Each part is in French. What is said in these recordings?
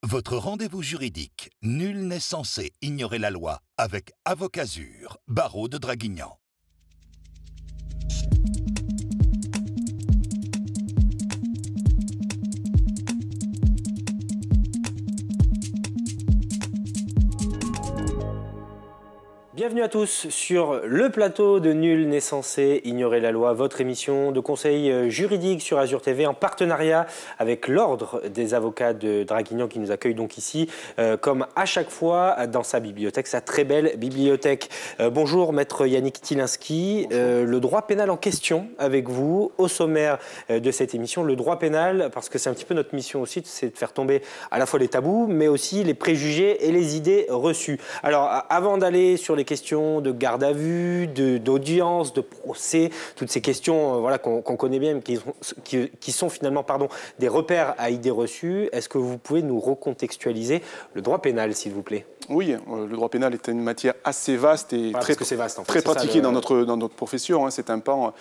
Votre rendez-vous juridique. Nul n'est censé ignorer la loi avec Avocazur, barreau de Draguignan. Bienvenue à tous sur le plateau de Nul n'est censé ignorer la loi, votre émission de conseil juridique sur Azur TV en partenariat avec l'Ordre des avocats de Draguignan qui nous accueille donc ici comme à chaque fois dans sa bibliothèque, sa très belle bibliothèque. Bonjour maître Yannick Tylinski, le droit pénal en question avec vous au sommaire de cette émission. Le droit pénal, parce que c'est un petit peu notre mission aussi, c'est de faire tomber à la fois les tabous mais aussi les préjugés et les idées reçues. Alors avant d'aller sur les questions de garde à vue, d'audience, de procès, toutes ces questions voilà, qu'on connaît bien, qui sont finalement des repères à idées reçues. Est-ce que vous pouvez nous recontextualiser le droit pénal, s'il vous plaît ? Oui, le droit pénal est une matière assez vaste et très pratiquée dans notre profession. C'est un pan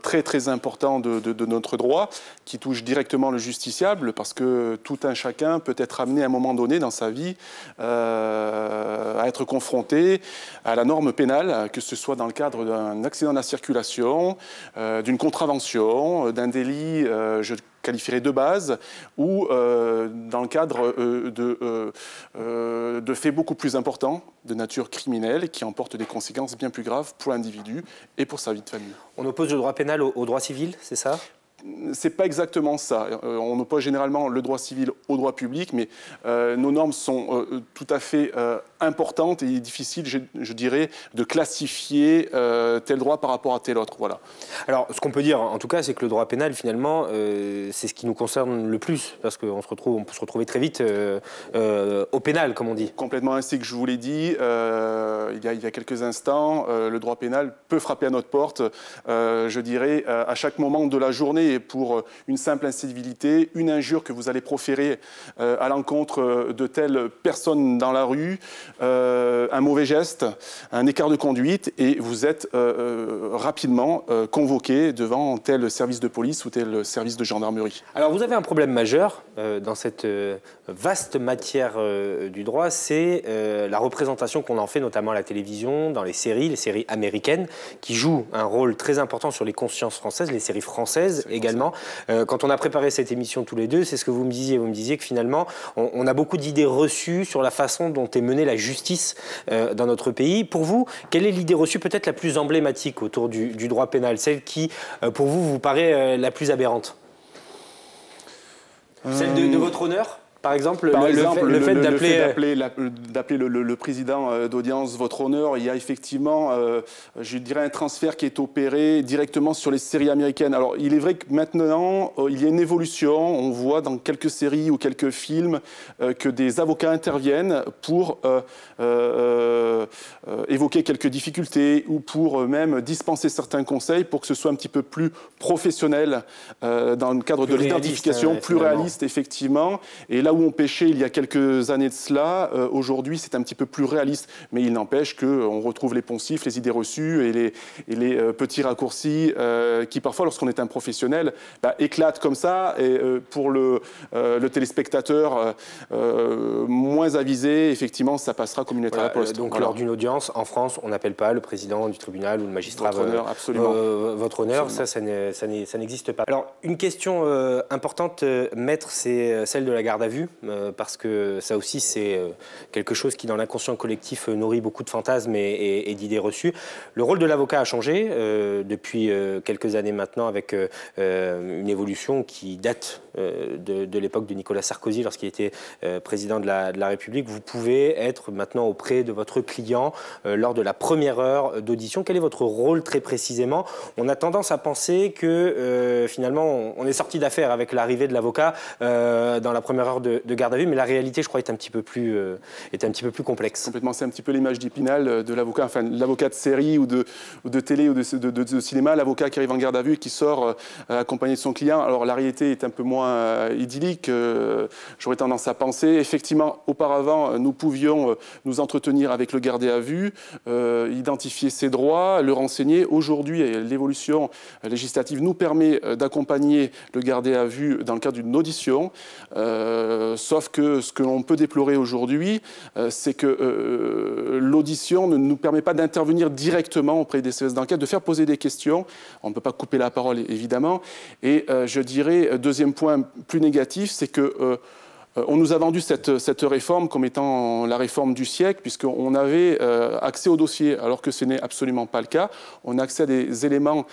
très important de notre droit qui touche directement le justiciable parce que tout un chacun peut être amené à un moment donné dans sa vie à être confronté à la norme pénale, que ce soit dans le cadre d'un accident de la circulation, d'une contravention, d'un délit, je qualifierais de base, ou dans le cadre de faits beaucoup plus importants, de nature criminelle, qui emportent des conséquences bien plus graves pour l'individu et pour sa vie de famille. On oppose le droit pénal au droit civil, c'est ça ? C'est pas exactement ça. On oppose généralement le droit civil au droit public, mais nos normes sont tout à fait importantes et difficiles, je dirais, de classifier tel droit par rapport à tel autre. Voilà. Alors, ce qu'on peut dire, en tout cas, c'est que le droit pénal, finalement, c'est ce qui nous concerne le plus, parce qu'on peut se retrouver très vite au pénal, comme on dit. Complètement ainsi que je vous l'ai dit, il y a quelques instants, le droit pénal peut frapper à notre porte, je dirais, à chaque moment de la journée, et pour une simple incivilité, une injure que vous allez proférer à l'encontre de telle personne dans la rue, un mauvais geste, un écart de conduite, et vous êtes rapidement convoqué devant tel service de police ou tel service de gendarmerie. Alors vous avez un problème majeur dans cette vaste matière du droit, c'est la représentation qu'on en fait notamment à la télévision, dans les séries américaines, qui jouent un rôle très important sur les consciences françaises, les séries françaises également. Quand on a préparé cette émission tous les deux, c'est ce que vous me disiez. Vous me disiez que finalement, on a beaucoup d'idées reçues sur la façon dont est menée la justice dans notre pays. Pour vous, quelle est l'idée reçue peut-être la plus emblématique autour du droit pénal, celle qui, pour vous, vous paraît la plus aberrante? Celle de votre honneur ? Par exemple, le fait d'appeler le président d'audience votre honneur, il y a effectivement, je dirais, un transfert qui est opéré directement sur les séries américaines. Alors, il est vrai que maintenant, il y a une évolution. On voit dans quelques séries ou quelques films que des avocats interviennent pour évoquer quelques difficultés ou pour même dispenser certains conseils pour que ce soit un petit peu plus professionnel dans le cadre de l'identification, plus réaliste, effectivement. Et là où on pêchait il y a quelques années de cela, aujourd'hui c'est un petit peu plus réaliste, mais il n'empêche qu'on retrouve les poncifs, les idées reçues et les petits raccourcis qui parfois, lorsqu'on est un professionnel, éclatent comme ça, et pour le téléspectateur moins avisé, effectivement ça passera comme une lettre à la poste. Donc lors d'une audience, en France, on n'appelle pas le président du tribunal ou le magistrat votre honneur, absolument. Votre honneur, absolument. Ça n'existe pas. Alors une question importante, maître, c'est celle de la garde à vue, parce que ça aussi c'est quelque chose qui dans l'inconscient collectif nourrit beaucoup de fantasmes et d'idées reçues. Le rôle de l'avocat a changé depuis quelques années maintenant avec une évolution qui date de l'époque de Nicolas Sarkozy lorsqu'il était président de la République. Vous pouvez être maintenant auprès de votre client lors de la première heure d'audition. Quel est votre rôle très précisément? On a tendance à penser que finalement on est sorti d'affaire avec l'arrivée de l'avocat dans la première heure de garde à vue, mais la réalité, je crois, est un petit peu plus complexe. Complètement, c'est un petit peu l'image d'Épinal de l'avocat, enfin l'avocat de série ou de télé ou de cinéma, l'avocat qui arrive en garde à vue et qui sort accompagné de son client. Alors la réalité est un peu moins idyllique, j'aurais tendance à penser. Effectivement, auparavant, nous pouvions nous entretenir avec le gardé à vue, identifier ses droits, le renseigner. Aujourd'hui, l'évolution législative nous permet d'accompagner le gardé à vue dans le cadre d'une audition. sauf que ce que l'on peut déplorer aujourd'hui, c'est que l'audition ne nous permet pas d'intervenir directement auprès des services d'enquête, de faire poser des questions. On ne peut pas couper la parole, évidemment. Et je dirais, deuxième point plus négatif, c'est que on nous a vendu cette réforme comme étant la réforme du siècle, puisqu'on avait accès au dossier, alors que ce n'est absolument pas le cas. On a accès à des éléments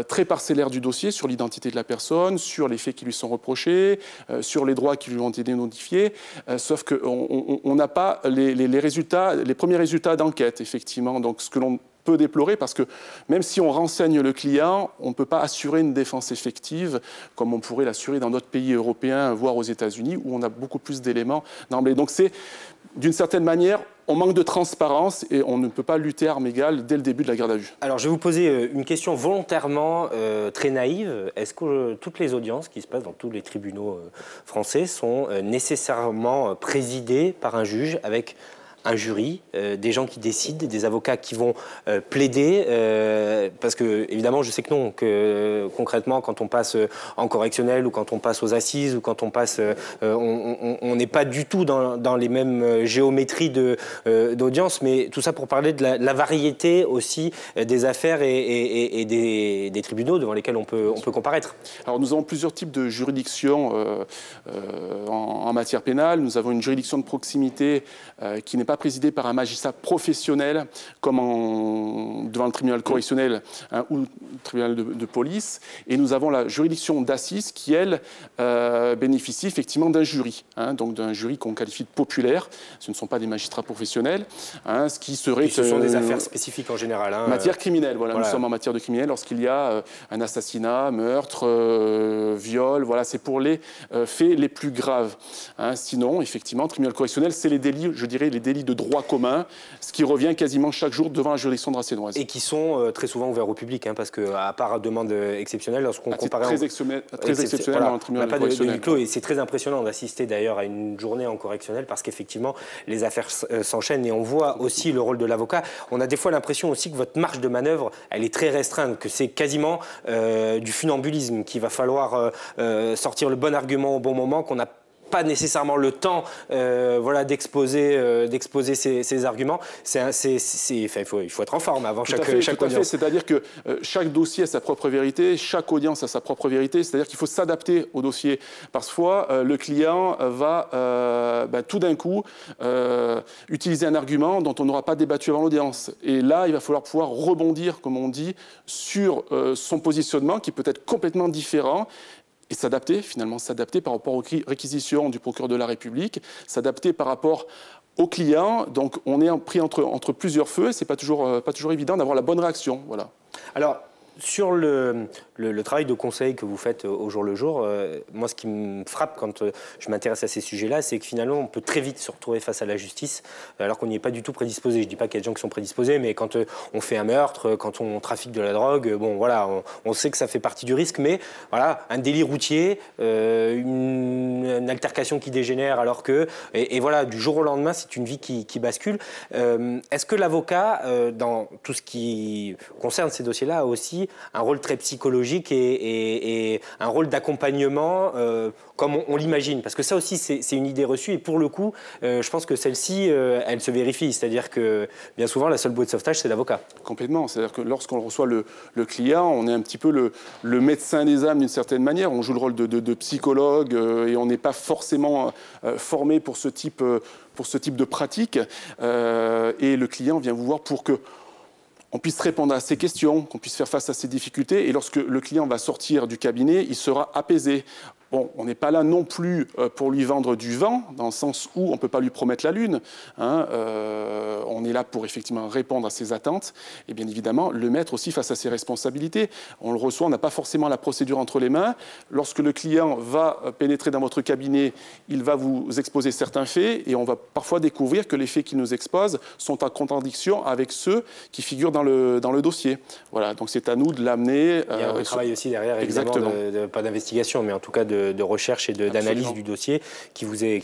très parcellaires du dossier, sur l'identité de la personne, sur les faits qui lui sont reprochés, sur les droits qui lui ont été notifiés, sauf qu'on n'a pas les résultats, les premiers résultats d'enquête, effectivement. Donc, ce que l'on peut déplorer, parce que même si on renseigne le client, on ne peut pas assurer une défense effective comme on pourrait l'assurer dans d'autres pays européens, voire aux États-Unis, où on a beaucoup plus d'éléments d'emblée. Donc c'est, d'une certaine manière, on manque de transparence et on ne peut pas lutter armes égales dès le début de la garde à vue. Alors je vais vous poser une question volontairement très naïve. Est-ce que toutes les audiences qui se passent dans tous les tribunaux français sont nécessairement présidées par un juge avec un jury, des gens qui décident, des avocats qui vont plaider, parce que évidemment je sais que non, que concrètement quand on passe en correctionnel ou quand on passe aux assises ou quand on passe, on n'est pas du tout dans les mêmes géométries d'audience, mais tout ça pour parler de la variété aussi des affaires et des tribunaux devant lesquels on peut comparaître. Alors nous avons plusieurs types de juridictions en matière pénale. Nous avons une juridiction de proximité qui n'est pas présidée par un magistrat professionnel comme devant le tribunal correctionnel ou le tribunal de police. Et nous avons la juridiction d'assises qui, elle, bénéficie effectivement d'un jury, donc d'un jury qu'on qualifie de populaire. Ce ne sont pas des magistrats professionnels, ce qui serait... Ce sont des affaires spécifiques en général. Matière criminelle, voilà. Nous sommes en matière de criminel lorsqu'il y a un assassinat, meurtre, viol, voilà, c'est pour les faits les plus graves. Sinon, effectivement, tribunal correctionnel, c'est les délits, je dirais, les délits de droit commun, ce qui revient quasiment chaque jour devant la juridiction dracénoise. Et qui sont très souvent ouverts au public, parce qu'à part demande exceptionnelle, lorsqu'on compare... Très exceptionnel dans le tribunal correctionnel. Et c'est très impressionnant d'assister d'ailleurs à une journée en correctionnel parce qu'effectivement, les affaires s'enchaînent et on voit aussi le rôle de l'avocat. On a des fois l'impression aussi que votre marge de manœuvre, elle est très restreinte, que c'est quasiment du funambulisme, qu'il va falloir sortir le bon argument au bon moment, qu'on n'a pas nécessairement le temps d'exposer ces arguments. Il faut être en forme avant chaque audience. C'est-à-dire que chaque dossier a sa propre vérité, chaque audience a sa propre vérité, c'est-à-dire qu'il faut s'adapter au dossier. Parfois, le client va tout d'un coup utiliser un argument dont on n'aura pas débattu avant l'audience. Et là, il va falloir pouvoir rebondir, comme on dit, sur son positionnement qui peut être complètement différent. Et s'adapter par rapport aux réquisitions du procureur de la République, s'adapter par rapport aux clients. Donc on est pris entre plusieurs feux et ce n'est pas toujours évident d'avoir la bonne réaction. Voilà. Alors, sur le travail de conseil que vous faites au jour le jour, moi ce qui me frappe quand je m'intéresse à ces sujets-là, c'est que finalement on peut très vite se retrouver face à la justice alors qu'on n'y est pas du tout prédisposé. Je ne dis pas qu'il y a des gens qui sont prédisposés, mais quand on fait un meurtre, quand on trafique de la drogue, bon voilà, on sait que ça fait partie du risque, mais voilà, un délit routier, une altercation qui dégénère alors que... Et voilà, du jour au lendemain, c'est une vie qui bascule. Est-ce que l'avocat, dans tout ce qui concerne ces dossiers-là, a aussi un rôle très psychologique et un rôle d'accompagnement comme on l'imagine. Parce que ça aussi, c'est une idée reçue. Et pour le coup, je pense que celle-ci, elle se vérifie. C'est-à-dire que bien souvent, la seule bouée de sauvetage, c'est l'avocat. Complètement. C'est-à-dire que lorsqu'on reçoit le client, on est un petit peu le médecin des âmes d'une certaine manière. On joue le rôle de psychologue et on n'est pas forcément formé pour ce type de pratique. Et le client vient vous voir pour que on puisse répondre à ses questions, qu'on puisse faire face à ses difficultés. Et lorsque le client va sortir du cabinet, il sera apaisé. Bon, on n'est pas là non plus pour lui vendre du vent, dans le sens où on ne peut pas lui promettre la lune. On est là pour effectivement répondre à ses attentes et bien évidemment le mettre aussi face à ses responsabilités. On le reçoit, on n'a pas forcément la procédure entre les mains. Lorsque le client va pénétrer dans votre cabinet, il va vous exposer certains faits et on va parfois découvrir que les faits qu'il nous expose sont en contradiction avec ceux qui figurent dans le dossier. Voilà, donc c'est à nous de l'amener. Il y a un travail aussi derrière, évidemment, pas d'investigation, mais en tout cas de recherche et d'analyse du dossier qui vous est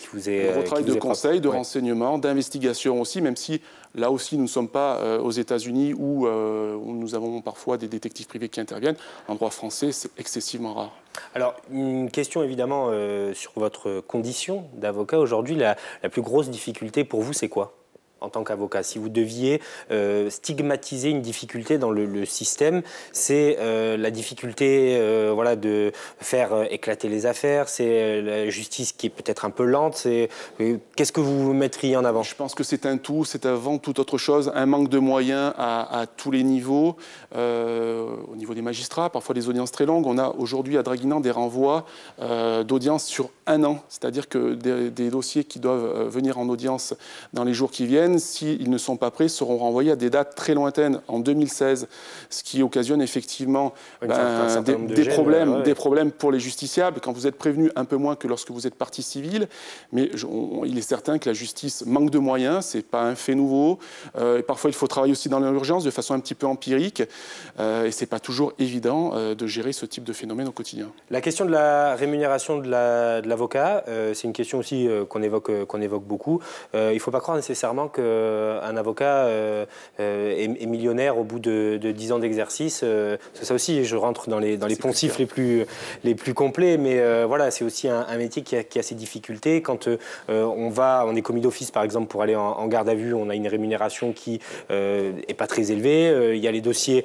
un gros travail de conseil, de renseignement, d'investigation aussi, même si là aussi nous ne sommes pas aux États-Unis où nous avons parfois des détectives privés qui interviennent. En droit français, c'est excessivement rare. Alors, une question évidemment sur votre condition d'avocat. Aujourd'hui, la plus grosse difficulté pour vous, c'est quoi en tant qu'avocat? Si vous deviez stigmatiser une difficulté dans le système, c'est la difficulté voilà, de faire éclater les affaires, c'est la justice qui est peut-être un peu lente. Qu'est-ce que vous mettriez en avant? Je pense que c'est un tout, c'est avant toute autre chose, un manque de moyens à tous les niveaux. Au niveau des magistrats, parfois des audiences très longues. On a aujourd'hui à Draguignan des renvois d'audience sur 1 an, c'est-à-dire que des dossiers qui doivent venir en audience dans les jours qui viennent, s'ils ne sont pas prêts, seront renvoyés à des dates très lointaines, en 2016, ce qui occasionne effectivement des problèmes pour les justiciables, quand vous êtes prévenu un peu moins que lorsque vous êtes partie civile, mais il est certain que la justice manque de moyens, ce n'est pas un fait nouveau, et parfois il faut travailler aussi dans l'urgence de façon un petit peu empirique, et ce n'est pas toujours évident de gérer ce type de phénomène au quotidien. La question de la rémunération de l'avocat, c'est une question aussi qu'on évoque beaucoup. Il ne faut pas croire nécessairement qu'un avocat est millionnaire au bout de 10 ans d'exercice. Ça aussi, je rentre dans les poncifs les plus complets, mais voilà, c'est aussi un métier qui a ses difficultés. Quand on est commis d'office, par exemple, pour aller en garde à vue, on a une rémunération qui n'est pas très élevée. Il y a les dossiers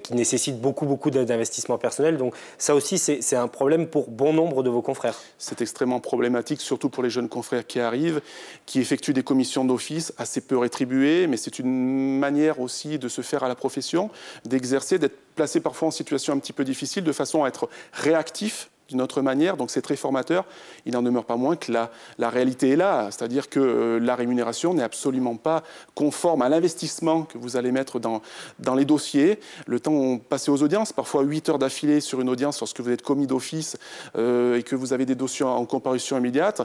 qui nécessitent beaucoup d'investissement personnel. Donc ça aussi, c'est un problème pour bon nombre de vos confrères. C'est extrêmement problématique, surtout pour les jeunes confrères qui arrivent, qui effectuent des commissions d'office assez peu rétribuées, mais c'est une manière aussi de se faire à la profession, d'exercer, d'être placé parfois en situation un petit peu difficile, de façon à être réactif d'une autre manière, donc c'est très formateur. Il n'en demeure pas moins que la réalité est là, c'est-à-dire que la rémunération n'est absolument pas conforme à l'investissement que vous allez mettre dans les dossiers. Le temps passé aux audiences, parfois 8 heures d'affilée sur une audience lorsque vous êtes commis d'office et que vous avez des dossiers en comparution immédiate,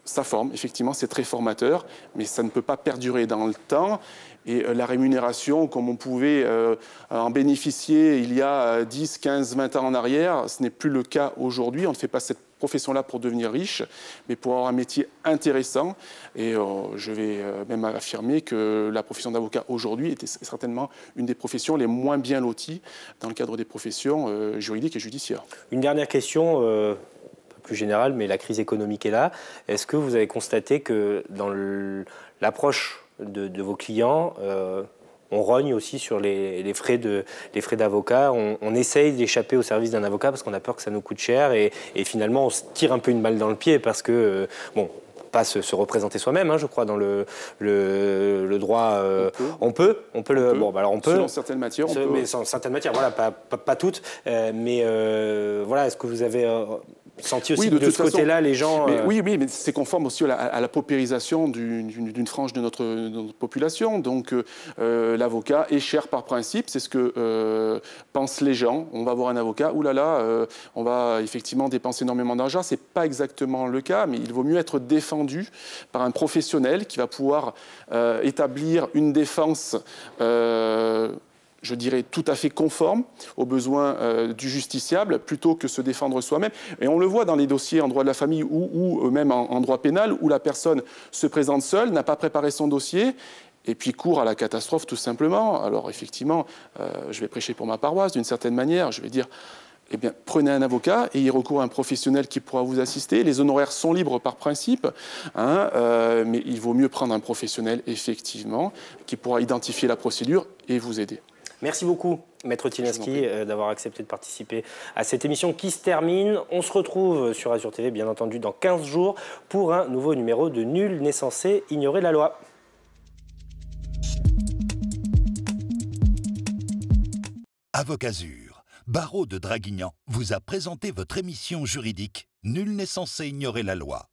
ça forme, effectivement, c'est très formateur, mais ça ne peut pas perdurer dans le temps. Et la rémunération, comme on pouvait en bénéficier il y a 10, 15, 20 ans en arrière, ce n'est plus le cas aujourd'hui. On ne fait pas cette profession-là pour devenir riche, mais pour avoir un métier intéressant. Et je vais même affirmer que la profession d'avocat aujourd'hui est certainement une des professions les moins bien loties dans le cadre des professions juridiques et judiciaires. Une dernière question plus générale, mais la crise économique est là. Est-ce que vous avez constaté que dans l'approche de vos clients, on rogne aussi sur les frais d'avocat, on essaye d'échapper au service d'un avocat parce qu'on a peur que ça nous coûte cher et finalement on se tire un peu une balle dans le pied parce que, bon, pas se représenter soi-même, hein, je crois, dans le droit. On peut. Selon certaines matières, on peut. Mais dans certaines matières, voilà, pas toutes. Mais voilà, est-ce que vous avez senti aussi de ce côté-là les gens... Oui, mais c'est conforme aussi à la paupérisation d'une frange de notre population. Donc l'avocat est cher par principe, c'est ce que pensent les gens. On va avoir un avocat, oulala, on va effectivement dépenser énormément d'argent. Ce n'est pas exactement le cas, mais il vaut mieux être défendu par un professionnel qui va pouvoir établir une défense je dirais, tout à fait conforme aux besoins du justiciable, plutôt que se défendre soi-même. Et on le voit dans les dossiers en droit de la famille ou même en droit pénal, où la personne se présente seule, n'a pas préparé son dossier, et puis court à la catastrophe tout simplement. Alors effectivement, je vais prêcher pour ma paroisse d'une certaine manière, je vais dire... Eh bien, prenez un avocat et y recours à un professionnel qui pourra vous assister. Les honoraires sont libres par principe, hein, mais il vaut mieux prendre un professionnel, effectivement, qui pourra identifier la procédure et vous aider. Merci beaucoup, Maître Tylinski, d'avoir accepté de participer à cette émission qui se termine. On se retrouve sur Azur TV, bien entendu, dans 15 jours pour un nouveau numéro de Nul n'est censé ignorer la loi. Avocazur, barreau de Draguignan, vous a présenté votre émission juridique. Nul n'est censé ignorer la loi.